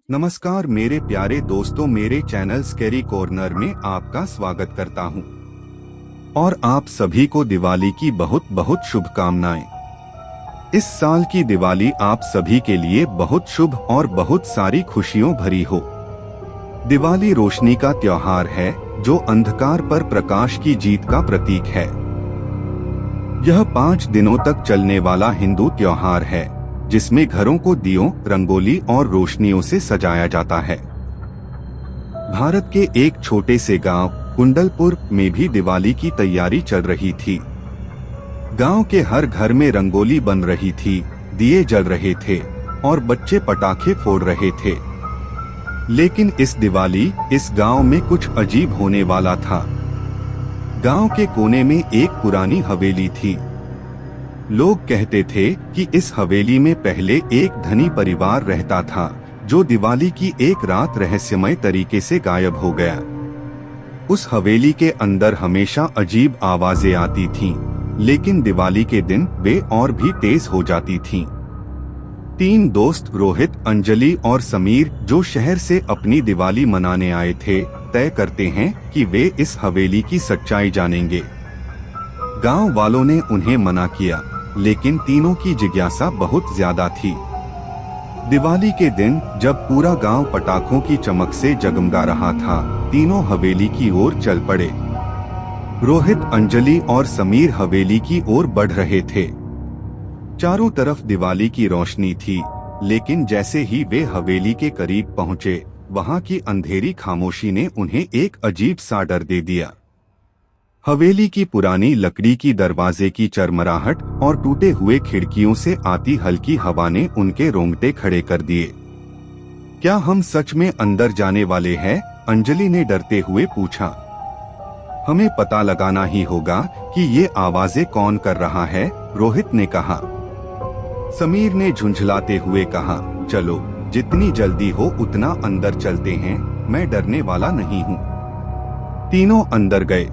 नमस्कार मेरे प्यारे दोस्तों, मेरे चैनल स्कैरी कॉर्नर में आपका स्वागत करता हूं और आप सभी को दिवाली की बहुत बहुत शुभकामनाएं। इस साल की दिवाली आप सभी के लिए बहुत शुभ और बहुत सारी खुशियों भरी हो। दिवाली रोशनी का त्योहार है जो अंधकार पर प्रकाश की जीत का प्रतीक है। यह 5 दिनों तक चलने वाला हिंदू त्योहार है जिसमें घरों को दियों, रंगोली और रोशनियों से सजाया जाता है। भारत के एक छोटे से गांव कुंडलपुर में भी दिवाली की तैयारी चल रही थी। गांव के हर घर में रंगोली बन रही थी, दिए जल रहे थे और बच्चे पटाखे फोड़ रहे थे। लेकिन इस दिवाली इस गांव में कुछ अजीब होने वाला था। गांव के कोने में एक पुरानी हवेली थी। लोग कहते थे कि इस हवेली में पहले एक धनी परिवार रहता था जो दिवाली की एक रात रहस्यमय तरीके से गायब हो गया। उस हवेली के अंदर हमेशा अजीब आवाजें आती थीं, लेकिन दिवाली के दिन वे और भी तेज हो जाती थीं। 3 दोस्त रोहित, अंजलि और समीर जो शहर से अपनी दिवाली मनाने आए थे, तय करते हैं कि वे इस हवेली की सच्चाई जानेंगे। गांव वालों ने उन्हें मना किया, लेकिन तीनों की जिज्ञासा बहुत ज्यादा थी। दिवाली के दिन जब पूरा गांव पटाखों की चमक से जगमगा रहा था, तीनों हवेली की ओर चल पड़े। रोहित, अंजलि और समीर हवेली की ओर बढ़ रहे थे। चारों तरफ दिवाली की रोशनी थी, लेकिन जैसे ही वे हवेली के करीब पहुंचे, वहां की अंधेरी खामोशी ने उन्हें एक अजीब सा डर दे दिया। हवेली की पुरानी लकड़ी की दरवाजे की चरमराहट और टूटे हुए खिड़कियों से आती हल्की हवा ने उनके रोंगटे खड़े कर दिए। क्या हम सच में अंदर जाने वाले हैं? अंजलि ने डरते हुए पूछा। हमें पता लगाना ही होगा कि ये आवाजें कौन कर रहा है, रोहित ने कहा। समीर ने झुंझलाते हुए कहा, चलो जितनी जल्दी हो उतना अंदर चलते हैं, मैं डरने वाला नहीं हूँ। तीनों अंदर गए।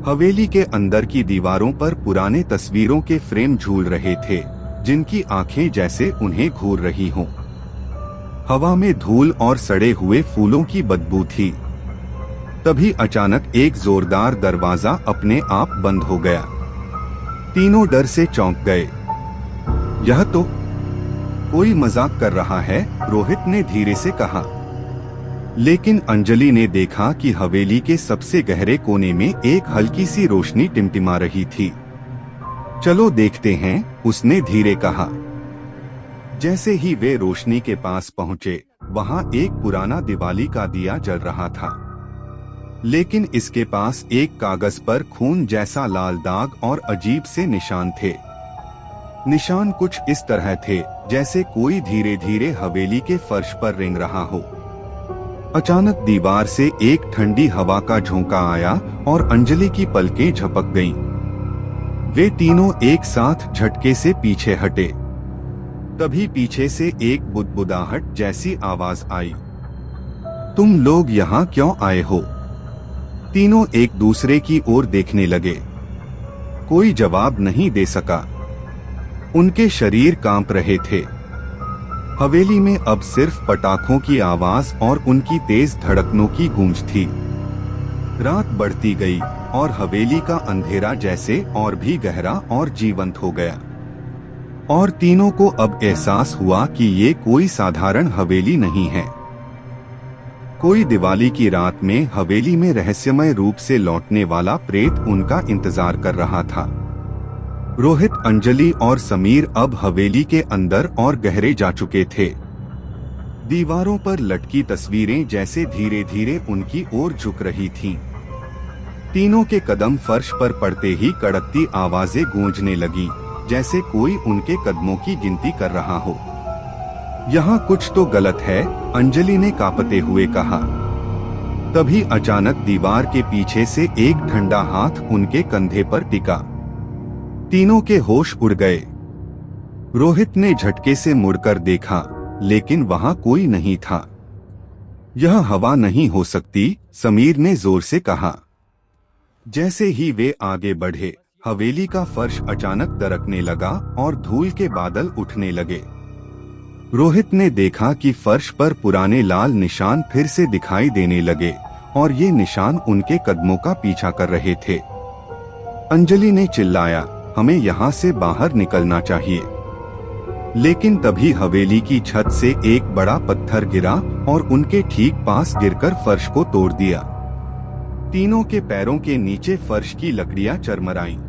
हवेली के अंदर की दीवारों पर पुराने तस्वीरों के फ्रेम झूल रहे थे, जिनकी आंखें जैसे उन्हें घूर रही हों। हवा में धूल और सड़े हुए फूलों की बदबू थी। तभी अचानक एक जोरदार दरवाजा अपने आप बंद हो गया। तीनों डर से चौंक गए। यह तो कोई मजाक कर रहा है, रोहित ने धीरे से कहा। लेकिन अंजलि ने देखा कि हवेली के सबसे गहरे कोने में एक हल्की सी रोशनी टिमटिमा रही थी। चलो देखते हैं, उसने धीरे कहा। जैसे ही वे रोशनी के पास पहुंचे, वहां एक पुराना दिवाली का दिया जल रहा था, लेकिन इसके पास एक कागज पर खून जैसा लाल दाग और अजीब से निशान थे। निशान कुछ इस तरह थे जैसे कोई धीरे धीरे हवेली के फर्श पर रेंग रहा हो। अचानक दीवार से एक ठंडी हवा का झोंका आया और अंजलि की पलकें झपक गईं। वे तीनों एक साथ झटके से पीछे हटे। तभी पीछे से एक बुदबुदाहट जैसी आवाज आई। तुम लोग यहाँ क्यों आए हो? तीनों एक दूसरे की ओर देखने लगे। कोई जवाब नहीं दे सका। उनके शरीर कांप रहे थे। हवेली में अब सिर्फ पटाखों की आवाज और उनकी तेज धड़कनों की गूंज थी। रात बढ़ती गई और हवेली का अंधेरा जैसे और भी गहरा और जीवंत हो गया। और तीनों को अब एहसास हुआ कि ये कोई साधारण हवेली नहीं है। कोई दिवाली की रात में हवेली में रहस्यमय रूप से लौटने वाला प्रेत उनका इंतजार कर रहा था। रोहित, अंजलि और समीर अब हवेली के अंदर और गहरे जा चुके थे। दीवारों पर लटकी तस्वीरें जैसे धीरे धीरे उनकी ओर झुक रही थीं। तीनों के कदम फर्श पर पड़ते ही कड़कती आवाजें गूंजने लगी, जैसे कोई उनके कदमों की गिनती कर रहा हो। यहाँ कुछ तो गलत है, अंजलि ने कांपते हुए कहा। तभी अचानक दीवार के पीछे से एक ठंडा हाथ उनके कंधे पर टिका। तीनों के होश उड़ गए। रोहित ने झटके से मुड़कर देखा, लेकिन वहां कोई नहीं था। यह हवा नहीं हो सकती, समीर ने जोर से कहा। जैसे ही वे आगे बढ़े, हवेली का फर्श अचानक दरकने लगा और धूल के बादल उठने लगे। रोहित ने देखा कि फर्श पर पुराने लाल निशान फिर से दिखाई देने लगे और ये निशान उनके कदमों का पीछा कर रहे थे। अंजलि ने चिल्लाया, हमें यहाँ से बाहर निकलना चाहिए। लेकिन तभी हवेली की छत से एक बड़ा पत्थर गिरा और उनके ठीक पास गिरकर फर्श को तोड़ दिया। तीनों के पैरों के नीचे फर्श की लकड़ियां चरमराईं।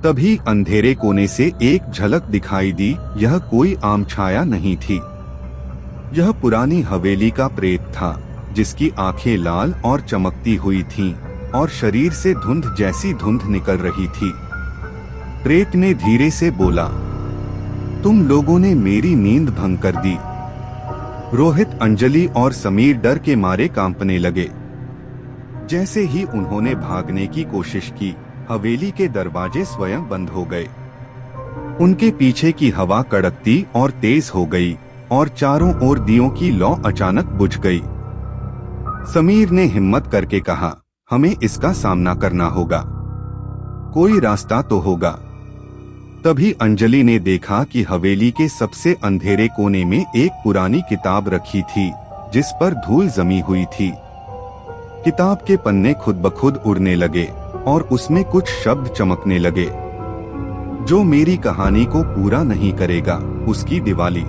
तभी अंधेरे कोने से एक झलक दिखाई दी। यह कोई आम छाया नहीं थी। यह पुरानी हवेली का प्रेत था, जिसकी आंखें लाल और चमकती हुई थीं और शरीर से धुंध जैसी धुंध निकल रही थी। प्रेत ने धीरे से बोला, तुम लोगों ने मेरी नींद भंग कर दी। रोहित, अंजलि और समीर डर के मारे कांपने लगे। जैसे ही उन्होंने भागने की कोशिश की, हवेली के दरवाजे स्वयं बंद हो गए। उनके पीछे की हवा कड़कती और तेज हो गई और चारों ओर दियों की लौ अचानक बुझ गई। समीर ने हिम्मत करके कहा, हमें इसका सामना करना होगा, कोई रास्ता तो होगा। तभी अंजलि ने देखा कि हवेली के सबसे अंधेरे कोने में एक पुरानी किताब रखी थी, जिस पर धूल जमी हुई थी। किताब के पन्ने खुद ब खुद उड़ने लगे और उसमें कुछ शब्द चमकने लगे, जो मेरी कहानी को पूरा नहीं करेगा, उसकी दिवाली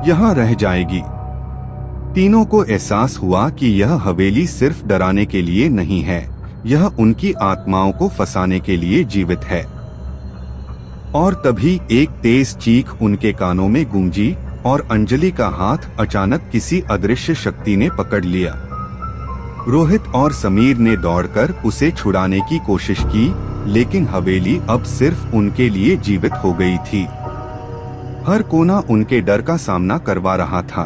यहाँ रह जाएगी। तीनों को एहसास हुआ कि यह हवेली सिर्फ डराने के लिए नहीं है, यह उनकी आत्माओं को फंसाने के लिए जीवित है। और तभी एक तेज चीख उनके कानों में गूंजी और अंजलि का हाथ अचानक किसी अदृश्य शक्ति ने पकड़ लिया। रोहित और समीर ने दौड़कर उसे छुड़ाने की कोशिश की, लेकिन हवेली अब सिर्फ उनके लिए जीवित हो गई थी। हर कोना उनके डर का सामना करवा रहा था।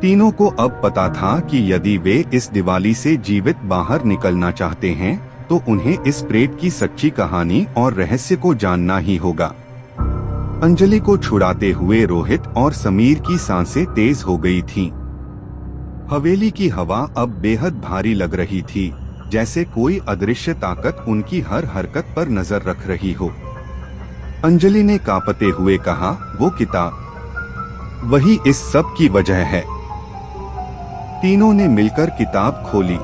तीनों को अब पता था कि यदि वे इस दिवाली से जीवित बाहर निकलना चाहते हैं, तो उन्हें इस प्रेत की सच्ची कहानी और रहस्य को जानना ही होगा। अंजलि को छुड़ाते हुए रोहित और समीर की सांसें तेज हो गई थीं। हवेली की हवा अब बेहद भारी लग रही थी, जैसे कोई अदृश्य ताकत उनकी हर हरकत पर नजर रख रही हो। अंजलि ने कांपते हुए कहा, वो किताब, वही इस सब की वजह है। तीनों ने मिलकर किताब खोली।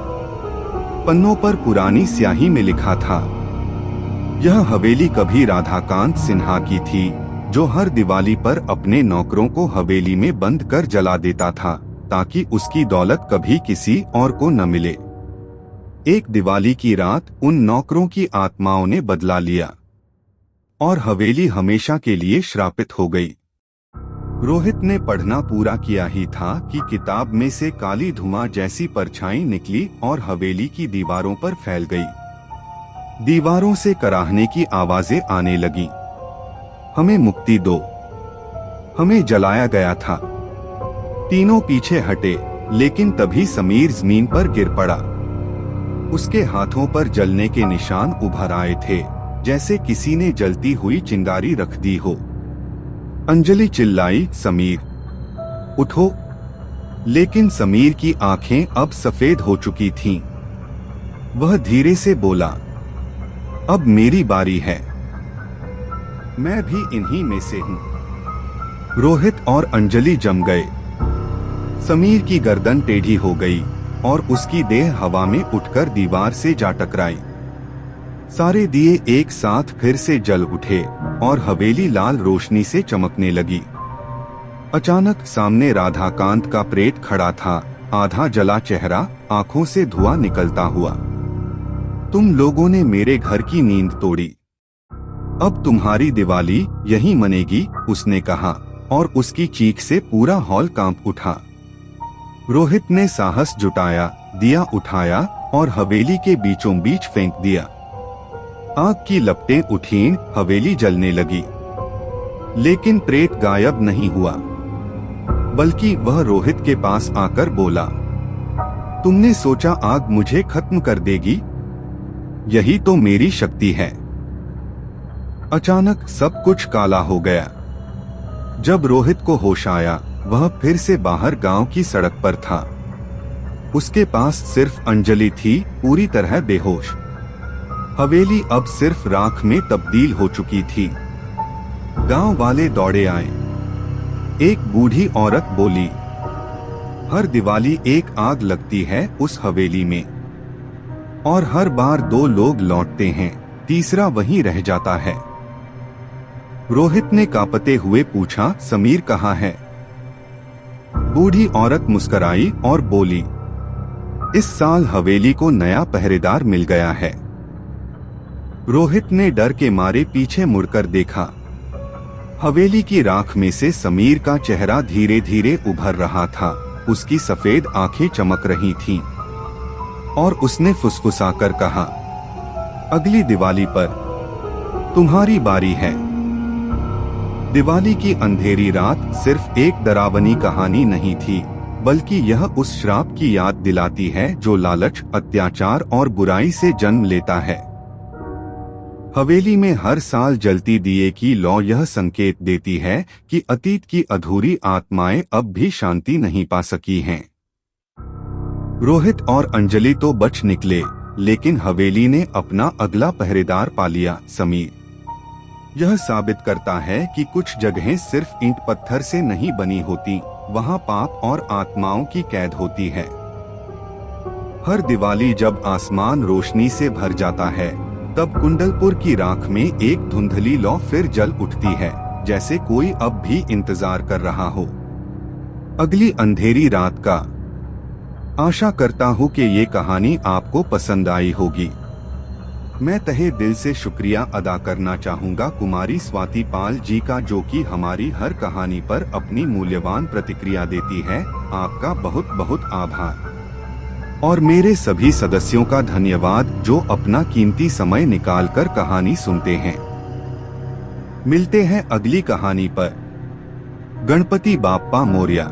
पन्नों पर पुरानी स्याही में लिखा था, यह हवेली कभी राधाकांत सिन्हा की थी, जो हर दिवाली पर अपने नौकरों को हवेली में बंद कर जला देता था, ताकि उसकी दौलत कभी किसी और को न मिले। एक दिवाली की रात उन नौकरों की आत्माओं ने बदला लिया और हवेली हमेशा के लिए श्रापित हो गई। रोहित ने पढ़ना पूरा किया ही था कि किताब में से काली धुआं जैसी परछाई निकली और हवेली की दीवारों पर फैल गई। दीवारों से कराहने की आवाजें आने लगी, हमें मुक्ति दो, हमें जलाया गया था। तीनों पीछे हटे, लेकिन तभी समीर जमीन पर गिर पड़ा। उसके हाथों पर जलने के निशान उभर आए थे, जैसे किसी ने जलती हुई चिंगारी रख दी हो। अंजलि चिल्लाई, समीर उठो, लेकिन समीर की आंखें अब सफेद हो चुकी थीं। वह धीरे से बोला, अब मेरी बारी है, मैं भी इन्हीं में से हूं। रोहित और अंजलि जम गए। समीर की गर्दन टेढ़ी हो गई और उसकी देह हवा में उठकर दीवार से जा टकराई। सारे दिए एक साथ फिर से जल उठे और हवेली लाल रोशनी से चमकने लगी। अचानक सामने राधाकांत का प्रेत खड़ा था, आधा जला चेहरा, आंखों से धुआं निकलता हुआ। तुम लोगों ने मेरे घर की नींद तोड़ी, अब तुम्हारी दिवाली यहीं मनेगी, उसने कहा, और उसकी चीख से पूरा हॉल कांप उठा। रोहित ने साहस जुटाया, दिया उठाया और हवेली के बीचों बीच फेंक दिया। आग की लपटें उठीं, हवेली जलने लगी, लेकिन प्रेत गायब नहीं हुआ, बल्कि वह रोहित के पास आकर बोला, तुमने सोचा आग मुझे खत्म कर देगी? यही तो मेरी शक्ति है। अचानक सब कुछ काला हो गया। जब रोहित को होश आया, वह फिर से बाहर गांव की सड़क पर था। उसके पास सिर्फ अंजलि थी, पूरी तरह बेहोश। हवेली अब सिर्फ राख में तब्दील हो चुकी थी। गांव वाले दौड़े आए, एक बूढ़ी औरत बोली, हर दिवाली एक आग लगती है उस हवेली में, और हर बार 2 लोग लौटते हैं, तीसरा वहीं रह जाता है। रोहित ने कांपते हुए पूछा, समीर कहाँ है? बूढ़ी औरत मुस्कुराई और बोली, इस साल हवेली को नया पहरेदार मिल गया है। रोहित ने डर के मारे पीछे मुड़कर देखा। हवेली की राख में से समीर का चेहरा धीरे धीरे उभर रहा था। उसकी सफेद आंखें चमक रही थीं, और उसने फुसफुसाकर कहा, अगली दिवाली पर तुम्हारी बारी है। दिवाली की अंधेरी रात सिर्फ एक डरावनी कहानी नहीं थी, बल्कि यह उस श्राप की याद दिलाती है जो लालच, अत्याचार और बुराई से जन्म लेता है। हवेली में हर साल जलती दिए की लौ यह संकेत देती है कि अतीत की अधूरी आत्माएं अब भी शांति नहीं पा सकी हैं। रोहित और अंजलि तो बच निकले, लेकिन हवेली ने अपना अगला पहरेदार पा लिया, समीर। यह साबित करता है कि कुछ जगहें सिर्फ ईंट पत्थर से नहीं बनी होती, वहाँ पाप और आत्माओं की कैद होती है। हर दिवाली जब आसमान रोशनी से भर जाता है, तब कुंडलपुर की राख में एक धुंधली लौ फिर जल उठती है, जैसे कोई अब भी इंतजार कर रहा हो अगली अंधेरी रात का। आशा करता हूँ कि ये कहानी आपको पसंद आई होगी। मैं तहे दिल से शुक्रिया अदा करना चाहूँगा कुमारी स्वाति पाल जी का, जो कि हमारी हर कहानी पर अपनी मूल्यवान प्रतिक्रिया देती है। आपका बहुत बहुत आभार। और मेरे सभी सदस्यों का धन्यवाद जो अपना कीमती समय निकालकर कहानी सुनते हैं। मिलते हैं अगली कहानी पर। गणपति बाप्पा मोरया।